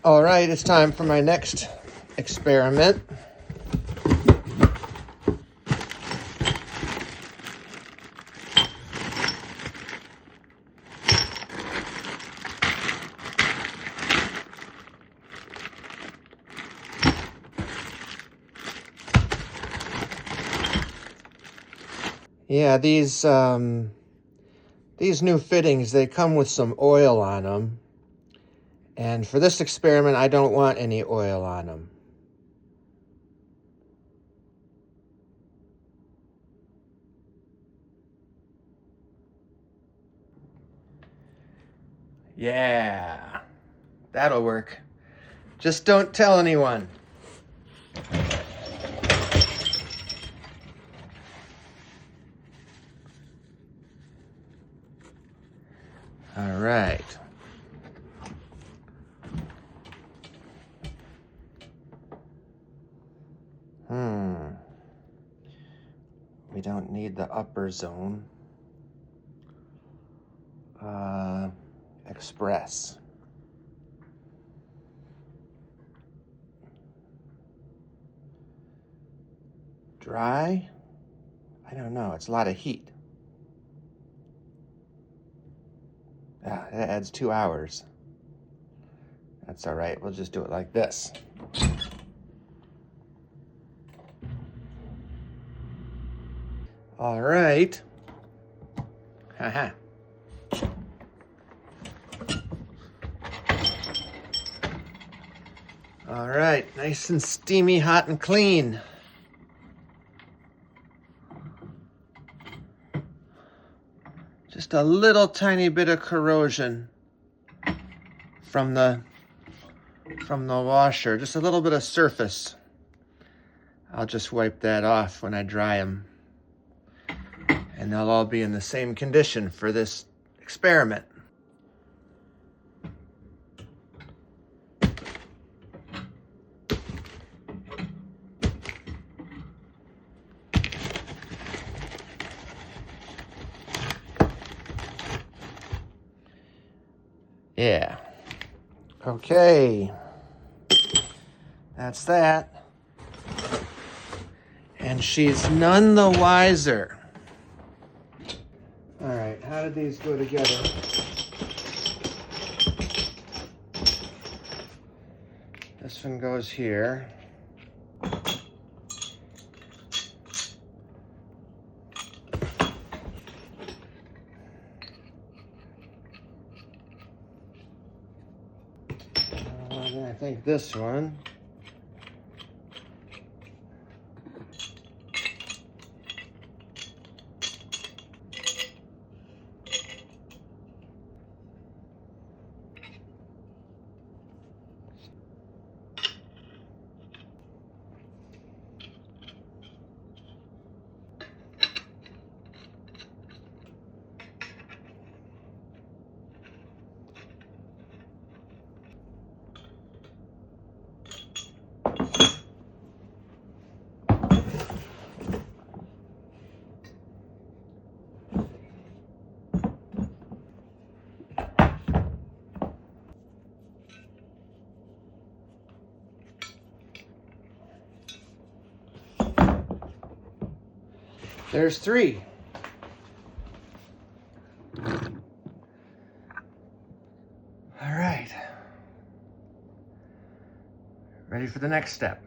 All right, it's time for my next experiment. Yeah, these new fittings, they come with some oil on them. And for this experiment, I don't want any oil on them. Yeah, that'll work. Just don't tell anyone. All right. We don't need the upper zone. Express. Dry? I don't know. It's a lot of heat. That adds 2 hours. That's all right. We'll just do it like this. All right. Haha. All right, nice and steamy, hot and clean. Just a little tiny bit of corrosion from the washer, just a little bit of surface. I'll just wipe that off when I dry them. And they'll all be in the same condition for this experiment. Yeah. Okay. That's that. And she's none the wiser. All right, how did these go together? This one goes here. I think this one. There's 3. All right. Ready for the next step.